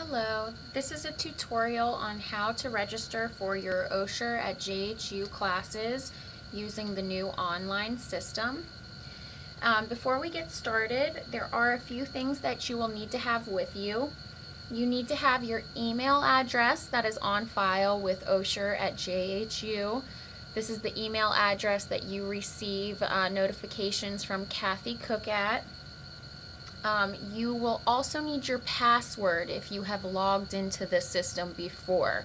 Hello, this is a tutorial on how to register for your Osher at JHU classes using the new online system. Before we get started, there are a few things that you will need to have with you. You need to have your email address that is on file with Osher at JHU. This is the email address that you receive notifications from Kathy Cook at. You will also need your password if you have logged into this system before.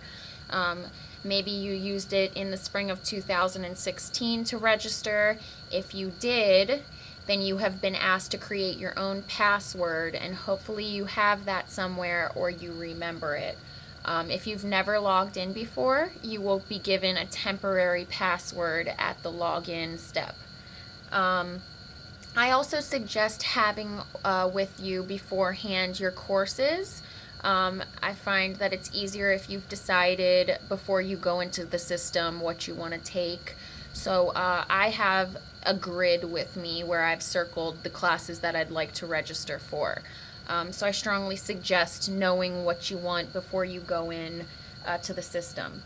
Maybe you used it in the spring of 2016 to register. If you did, then you have been asked to create your own password, and hopefully you have that somewhere or you remember it. If you've never logged in before, you will be given a temporary password at the login step. I also suggest having with you beforehand your courses. I find that it's easier if you've decided before you go into the system what you want to take. So I have a grid with me where I've circled the classes that I'd like to register for. So I strongly suggest knowing what you want before you go in to the system.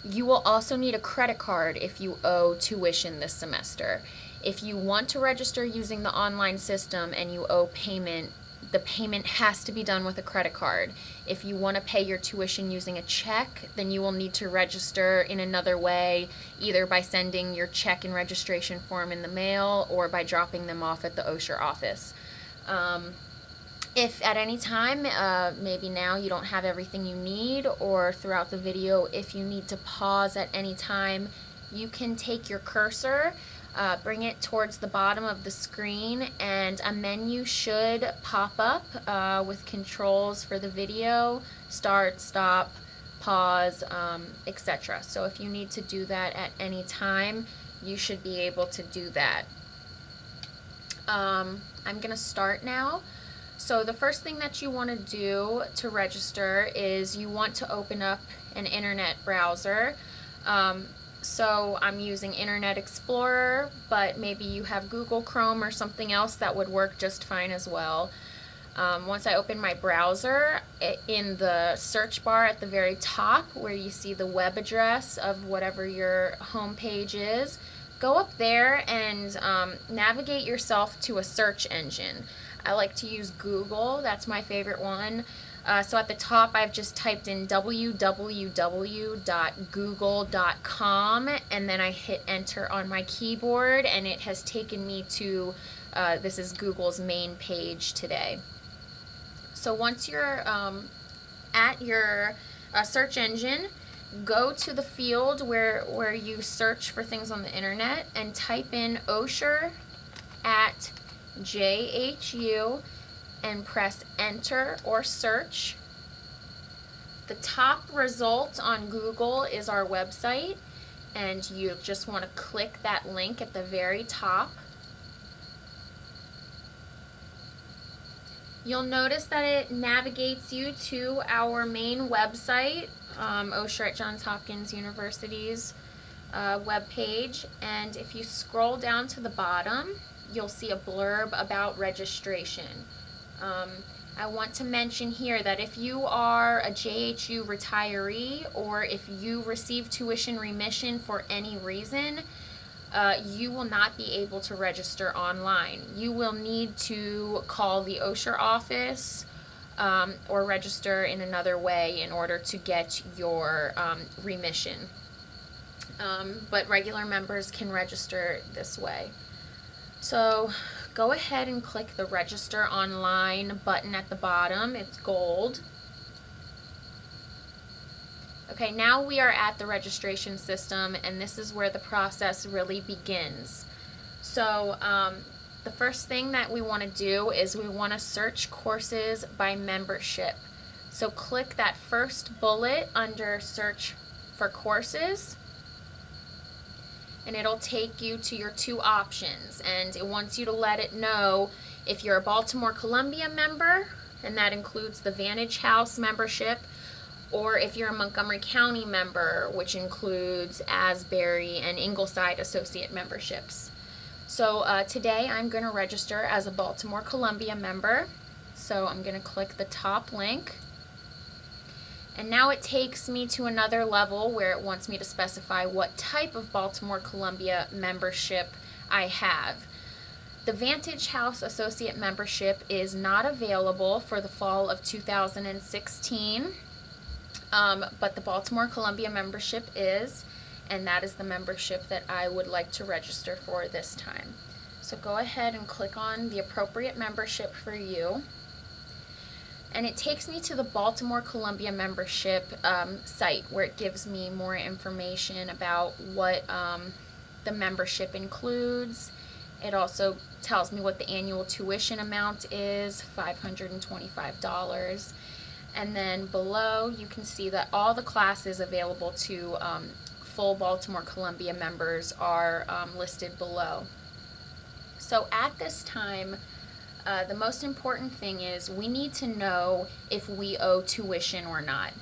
You will also need a credit card if you owe tuition this semester. If you want to register using the online system and you owe payment, the payment has to be done with a credit card. If you want to pay your tuition using a check, then you will need to register in another way, either by sending your check and registration form in the mail or by dropping them off at the Osher office. If at any time, maybe now you don't have everything you need, or throughout the video, if you need to pause at any time, you can take your cursor, bring it towards the bottom of the screen, and a menu should pop up with controls for the video, start, stop, pause, etc. So if you need to do that at any time, you should be able to do that. I'm going to start now. So the first thing that you want to do to register is you want to open up an internet browser. So I'm using Internet Explorer, but maybe you have Google Chrome or something else that would work just fine as well. Once I open my browser, in the search bar at the very top where you see the web address of whatever your home page is, go up there and navigate yourself to a search engine. I like to use Google, that's my favorite one. So at the top I've just typed in www.google.com and then I hit enter on my keyboard and it has taken me to, this is Google's main page today. So once you're at your search engine, go to the field where you search for things on the internet and type in Osher at JHU and press enter or search. The top result on Google is our website, and you just want to click that link at the very top. You'll notice that it navigates you to our main website, Osher at Johns Hopkins University's webpage, and if you scroll down to the bottom, you'll see a blurb about registration. I want to mention here that if you are a JHU retiree or if you receive tuition remission for any reason, you will not be able to register online. You will need to call the Osher office or register in another way in order to get your remission. But regular members can register this way. So go ahead and click the register online button at the bottom. It's gold. Okay, now we are at the registration system, and this is where the process really begins. So the first thing that we want to do is we want to search courses by membership. So click that first bullet under search for courses, and it'll take you to your two options, and it wants you to let it know if you're a Baltimore Columbia member, and that includes the Vantage House membership, or if you're a Montgomery County member, which includes Asbury and Ingleside associate memberships. So today I'm going to register as a Baltimore Columbia member, so I'm going to click the top link. And now it takes me to another level where it wants me to specify what type of Baltimore Columbia membership I have. The Vantage House Associate membership is not available for the fall of 2016, but the Baltimore Columbia membership is, and that is the membership that I would like to register for this time. So go ahead and click on the appropriate membership for you. And it takes me to the Baltimore Columbia membership site, where it gives me more information about what the membership includes. It also tells me what the annual tuition amount is, $525. And then below you can see that all the classes available to full Baltimore Columbia members are listed below. So at this time, the most important thing is we need to know if we owe tuition or not.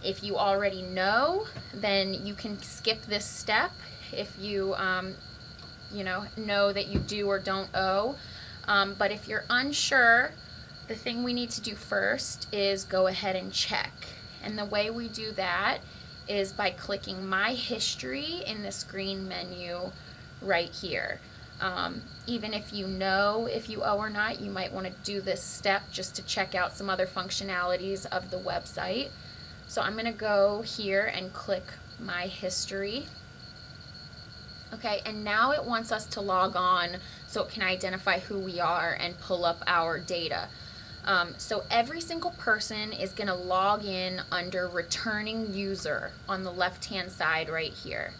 If you already know, then you can skip this step. If you know that you do or don't owe. But if you're unsure, the thing we need to do first is go ahead and check. And the way we do that is by clicking My History in this green menu right here. Even if you know if you owe or not, you might want to do this step just to check out some other functionalities of the website. So I'm going to go here and click My History. Okay, and now it wants us to log on so it can identify who we are and pull up our data. So every single person is going to log in under Returning User on the left-hand side right here.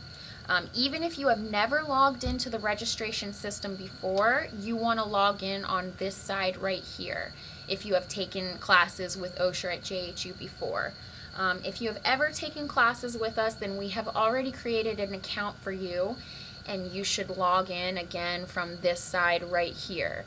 Even if you have never logged into the registration system before, you want to log in on this side right here if you have taken classes with Osher at JHU before. If you have ever taken classes with us, then we have already created an account for you, and you should log in again from this side right here.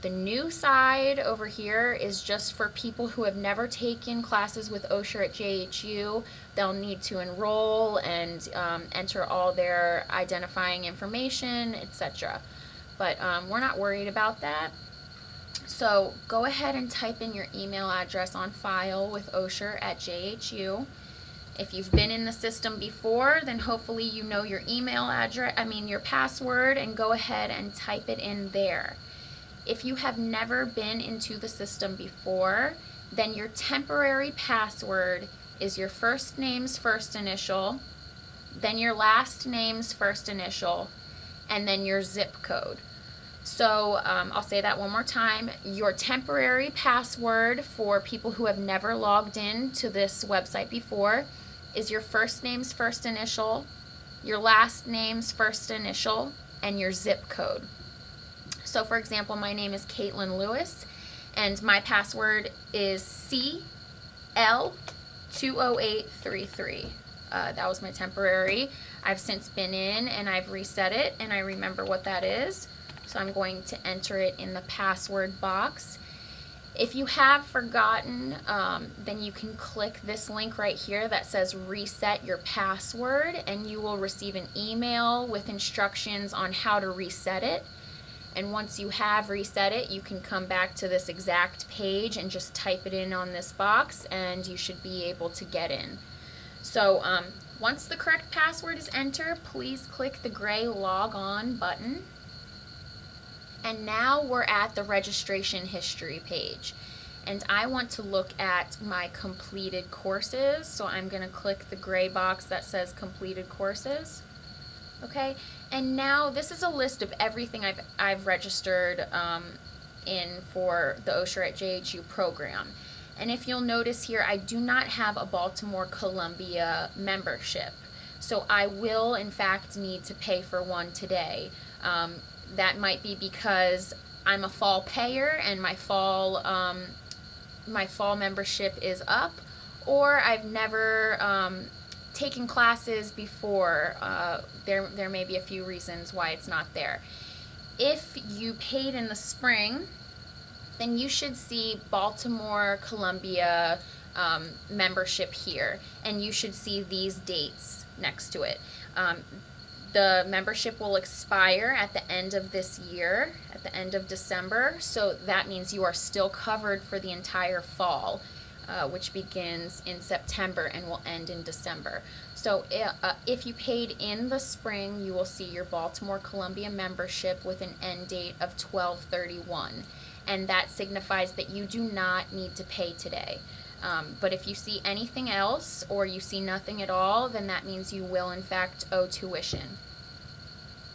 The new side over here is just for people who have never taken classes with Osher at JHU. They'll need to enroll and enter all their identifying information, etc. But we're not worried about that. So go ahead and type in your email address on file with Osher at JHU. If you've been in the system before, then hopefully you know your email address, your password, and go ahead and type it in there. If you have never been into the system before, then your temporary password is your first name's first initial, then your last name's first initial, and then your zip code. So I'll say that one more time. Your temporary password for people who have never logged in to this website before is your first name's first initial, your last name's first initial, and your zip code. So for example, my name is Caitlin Lewis, and my password is CL20833. That was my temporary. I've since been in and I've reset it, and I remember what that is. So I'm going to enter it in the password box. If you have forgotten, then you can click this link right here that says reset your password, and you will receive an email with instructions on how to reset it. And once you have reset it, you can come back to this exact page and just type it in on this box, and you should be able to get in. So once the correct password is entered, please click the gray log on button. And now we're at the registration history page, and I want to look at my completed courses, so I'm going to click the gray box that says completed courses. Okay, and now this is a list of everything I've registered in for the Osher at JHU program. And if you'll notice here, I do not have a Baltimore Columbia membership, so I will in fact need to pay for one today. That might be because I'm a fall payer and my fall membership is up, or I've never taken classes before. There may be a few reasons why it's not there. If you paid in the spring, then you should see Baltimore Columbia membership here, and you should see these dates next to it. The membership will expire at the end of this year, at the end of December, so that means you are still covered for the entire fall. which begins in September and will end in December. So if you paid in the spring, you will see your Baltimore Columbia membership with an end date of 12/31, and that signifies that you do not need to pay today. But if you see anything else or you see nothing at all, then that means you will in fact owe tuition.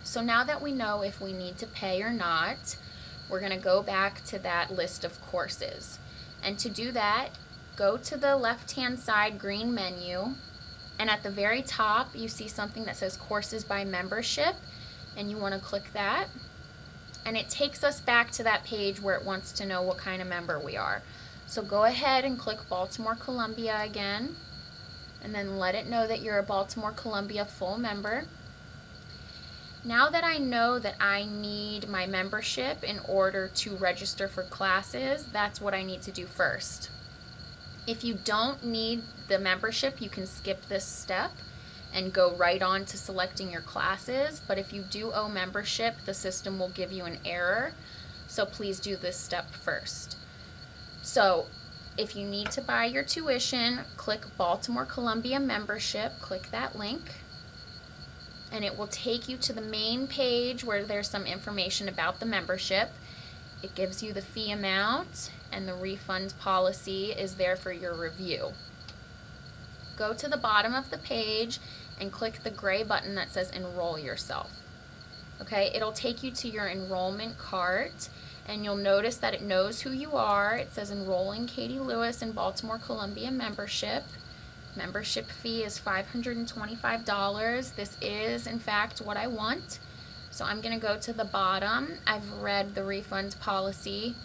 So now that we know if we need to pay or not, we're going to go back to that list of courses. And to do that, go to the left-hand side green menu, and at the very top you see something that says Courses by Membership, and you want to click that. And it takes us back to that page where it wants to know what kind of member we are. So go ahead and click Baltimore Columbia again, and then let it know that you're a Baltimore Columbia full member. Now that I know that I need my membership in order to register for classes, that's what I need to do first. If you don't need the membership, you can skip this step and go right on to selecting your classes. But if you do owe membership, the system will give you an error. So please do this step first. So if you need to buy your tuition, click Baltimore Columbia membership, click that link, and it will take you to the main page where there's some information about the membership. It gives you the fee amount, and the refund policy is there for your review. Go to the bottom of the page and click the gray button that says Enroll Yourself. Okay, it'll take you to your enrollment cart, and you'll notice that it knows who you are. It says Enrolling Katie Lewis in Baltimore Columbia membership. Membership fee is $525. This is, in fact, what I want. So I'm going to go to the bottom. I've read the refund policy.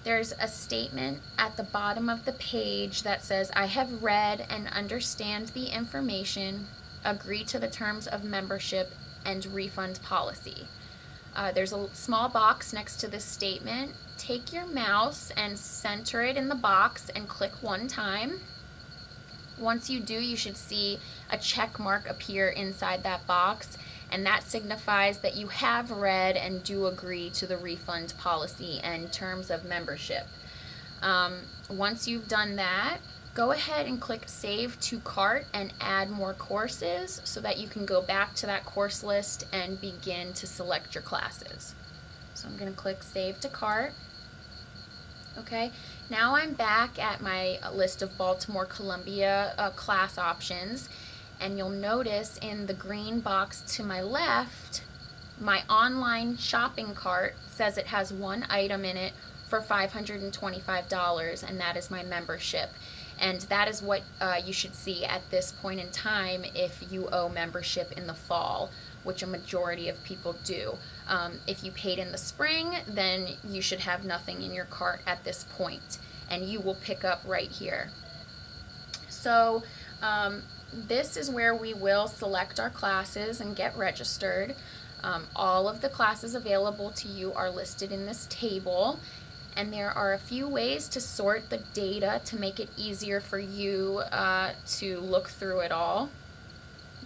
There's a statement at the bottom of the page that says, I have read and understand the information, agree to the terms of membership and refund policy. There's a small box next to this statement. Take your mouse and center it in the box and click one time. Once you do, you should see a check mark appear inside that box, and that signifies that you have read and do agree to the refund policy and terms of membership. Once you've done that, go ahead and click Save to Cart and add more courses so that you can go back to that course list and begin to select your classes. So I'm going to click Save to Cart. Okay, now I'm back at my list of Baltimore Columbia class options, and you'll notice in the green box to my left, my online shopping cart says it has one item in it for $525, and that is my membership. And that is what you should see at this point in time if you owe membership in the fall, which a majority of people do. If you paid in the spring, then you should have nothing in your cart at this point, and you will pick up right here. So this is where we will select our classes and get registered. All of the classes available to you are listed in this table, and there are a few ways to sort the data to make it easier for you to look through it all.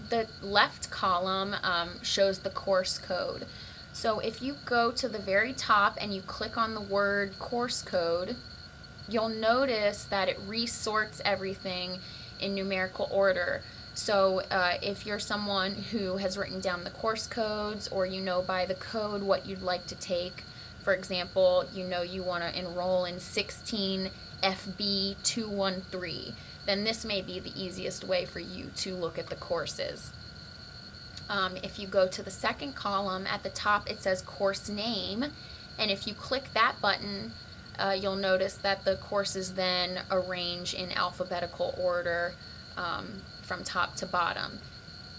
The left column shows the course code. So if you go to the very top and you click on the word course code, you'll notice that it resorts everything in numerical order. So if you're someone who has written down the course codes, or you know by the code what you'd like to take, for example, you know you want to enroll in 16 FB 213, then this may be the easiest way for you to look at the courses. If you go to the second column, at the top it says course name, and if you click that button, you'll notice that the courses then arrange in alphabetical order from top to bottom.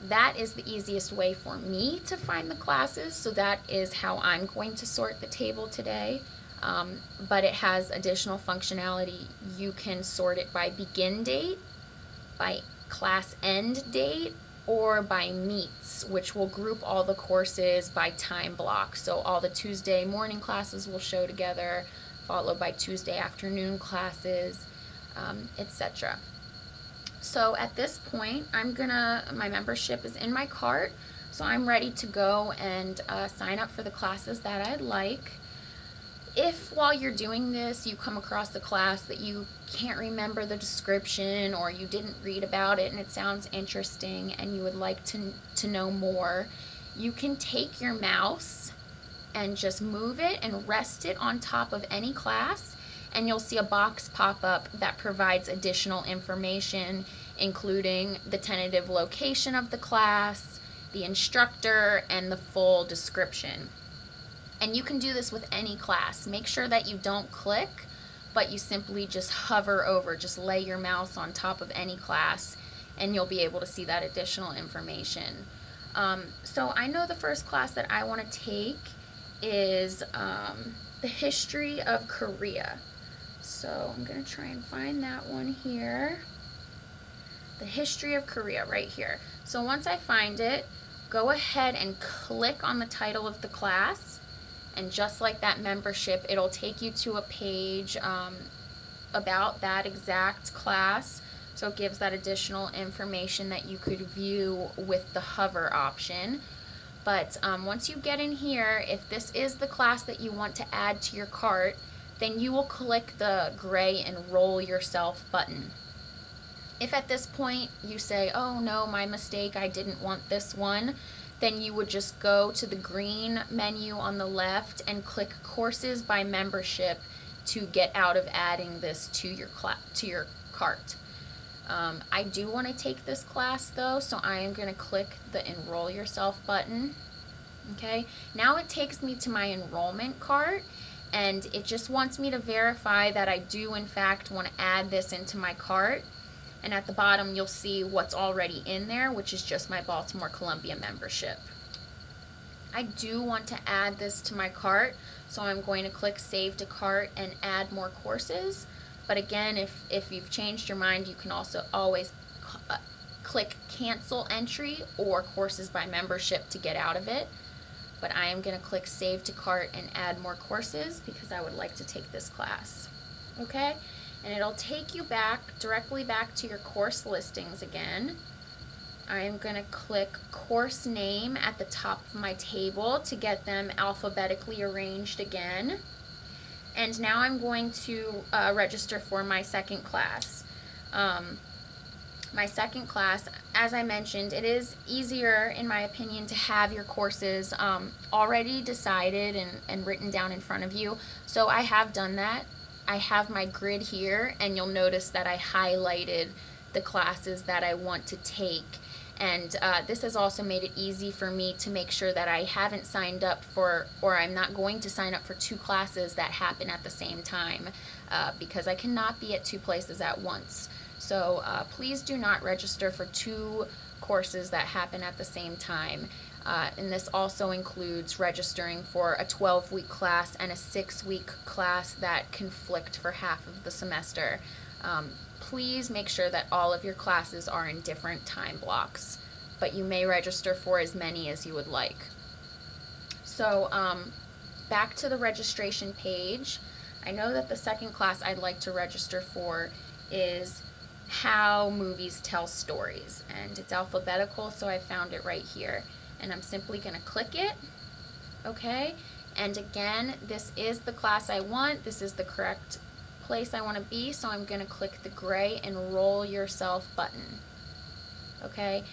That is the easiest way for me to find the classes, so that is how I'm going to sort the table today. But it has additional functionality. You can sort it by begin date, by class end date, or by meets, which will group all the courses by time block. So all the Tuesday morning classes will show together, followed by Tuesday afternoon classes, etc. So at this point, my membership is in my cart, so I'm ready to go and sign up for the classes that I'd like. If while you're doing this you come across a class that you can't remember the description or you didn't read about it and it sounds interesting and you would like to know more, you can take your mouse and just move it and rest it on top of any class, and you'll see a box pop up that provides additional information, including the tentative location of the class, the instructor, and the full description. And you can do this with any class. Make sure that you don't click, but you simply just hover over, just lay your mouse on top of any class, and you'll be able to see that additional information. So I know the first class that I want to take is the history of Korea. So I'm going to try and find that one here. The history of Korea right here. So once I find it, go ahead and click on the title of the class, and just like that membership, it'll take you to a page about that exact class. So it gives that additional information that you could view with the hover option. But once you get in here, if this is the class that you want to add to your cart, then you will click the gray Enroll Yourself button. If at this point you say, oh no, my mistake, I didn't want this one, then you would just go to the green menu on the left and click Courses by Membership to get out of adding this to your cart. I do want to take this class though, so I am going to click the Enroll Yourself button. Okay, now it takes me to my enrollment cart, and it just wants me to verify that I do in fact want to add this into my cart. And at the bottom you'll see what's already in there, which is just my Baltimore Columbia membership. I do want to add this to my cart, so I'm going to click Save to Cart and add more courses. But again, if you've changed your mind, you can also always click Cancel Entry or Courses by Membership to get out of it. But I am going to click Save to Cart and add more courses because I would like to take this class. Okay? And it'll take you directly back to your course listings again. I am going to click Course Name at the top of my table to get them alphabetically arranged again. And now I'm going to register for my second class. My second class, as I mentioned, it is easier, in my opinion, to have your courses already decided and written down in front of you. So I have done that. I have my grid here, and you'll notice that I highlighted the classes that I want to take. And this has also made it easy for me to make sure that I haven't signed up for, or I'm not going to sign up for 2 classes that happen at the same time, because I cannot be at 2 places at once. So please do not register for 2 courses that happen at the same time. And this also includes registering for a 12-week class and a 6-week class that conflict for half of the semester. Please make sure that all of your classes are in different time blocks, but you may register for as many as you would like. So back to the registration page. I know that the second class I'd like to register for is How Movies Tell Stories, and it's alphabetical, so I found it right here. And I'm simply going to click it. Okay, and again, this is the class I want. This is the correct place I want to be, so I'm going to click the gray Enroll Yourself button. Okay,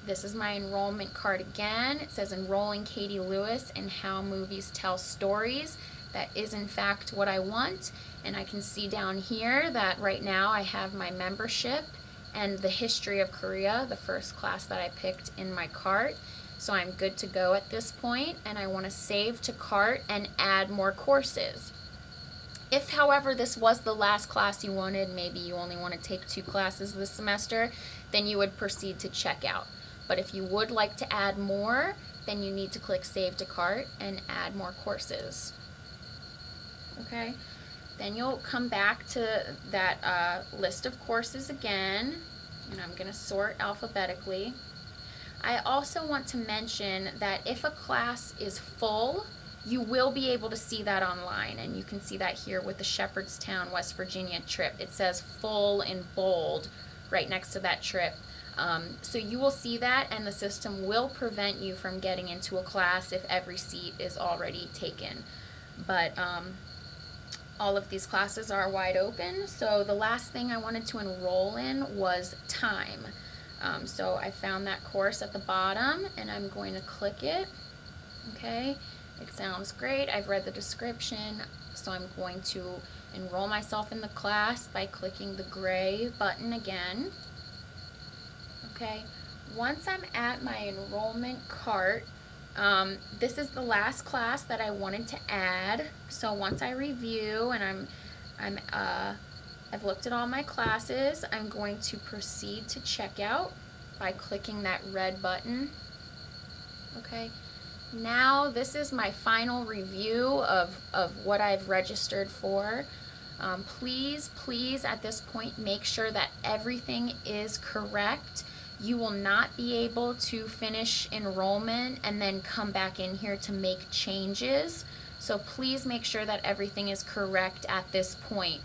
this is my enrollment card again. It says Enrolling Katie Lewis in How Movies Tell Stories. That is in fact what I want, and I can see down here that right now I have my membership and the history of Korea, the first class that I picked, in my cart. So I'm good to go at this point, and I want to save to cart and add more courses. If, however, this was the last class you wanted, maybe you only want to take 2 classes this semester, then you would proceed to checkout. But if you would like to add more, then you need to click Save to Cart and add more courses. Okay, then you'll come back to that list of courses again, and I'm going to sort alphabetically. I also want to mention that if a class is full, you will be able to see that online, and you can see that here with the Shepherdstown, West Virginia trip. It says full in bold right next to that trip. So you will see that, and the system will prevent you from getting into a class if every seat is already taken. But all of these classes are wide open. So the last thing I wanted to enroll in was time. So I found that course at the bottom and I'm going to click it. Okay, it sounds great. I've read the description, so I'm going to enroll myself in the class by clicking the gray button again. Okay, once I'm at my enrollment cart, this is the last class that I wanted to add. So once I review and I've looked at all my classes, I'm going to proceed to checkout by clicking that red button. Okay, now this is my final review of what I've registered for. Please at this point make sure that everything is correct. You will not be able to finish enrollment and then come back in here to make changes. So please make sure that everything is correct at this point.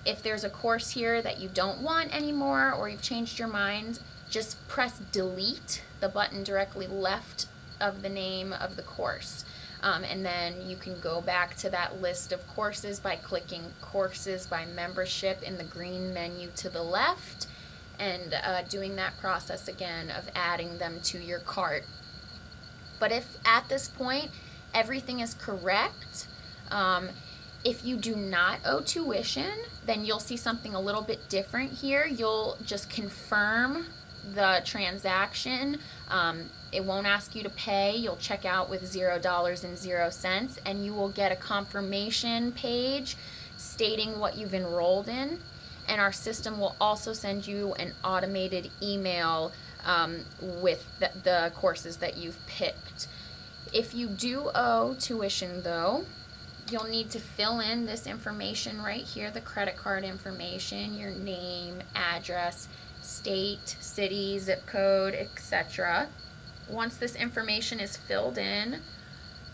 If there's a course here that you don't want anymore or you've changed your mind, just press delete, the button directly left of the name of the course. And then you can go back to that list of courses by clicking courses by membership in the green menu to the left and doing that process again of adding them to your cart. But if at this point everything is correct, if you do not owe tuition, then you'll see something a little bit different here. You'll just confirm the transaction. It won't ask you to pay. You'll check out with $0.00, and you will get a confirmation page stating what you've enrolled in. And our system will also send you an automated email with the courses that you've picked. If you do owe tuition though, you'll need to fill in this information right here, the credit card information, your name, address, state, city, zip code, etc. Once this information is filled in,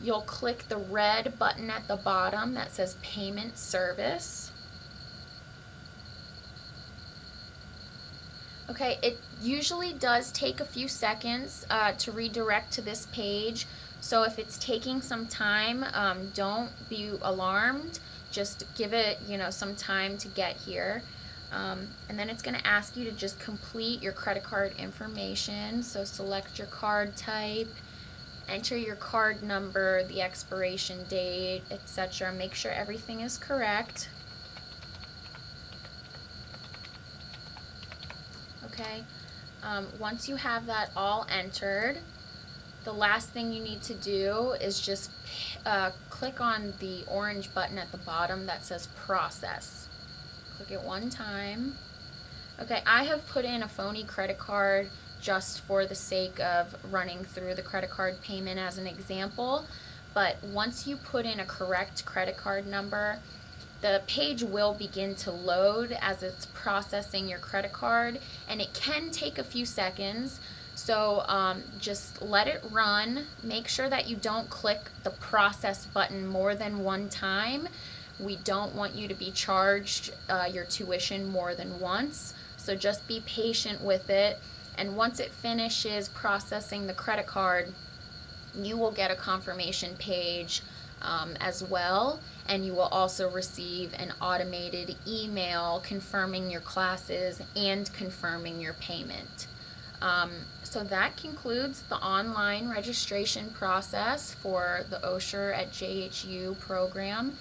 you'll click the red button at the bottom that says Payment Service. Okay, it usually does take a few seconds to redirect to this page. So if it's taking some time, don't be alarmed. Just give it, some time to get here. And then it's going to ask you to just complete your credit card information. So select your card type, enter your card number, the expiration date, etc. Make sure everything is correct. Okay. Once you have that all entered, the last thing you need to do is just click on the orange button at the bottom that says Process. Click it one time. Okay, I have put in a phony credit card just for the sake of running through the credit card payment as an example, but once you put in a correct credit card number, the page will begin to load as it's processing your credit card, and it can take a few seconds. So just let it run. Make sure that you don't click the process button more than one time. We don't want you to be charged your tuition more than once. So just be patient with it. And once it finishes processing the credit card, you will get a confirmation page as well. And you will also receive an automated email confirming your classes and confirming your payment. So that concludes the online registration process for the Osher at JHU program.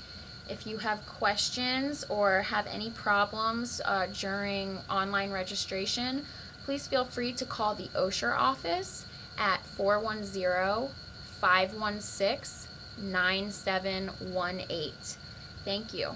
If you have questions or have any problems during online registration, please feel free to call the Osher office at 410-516-9718. Thank you.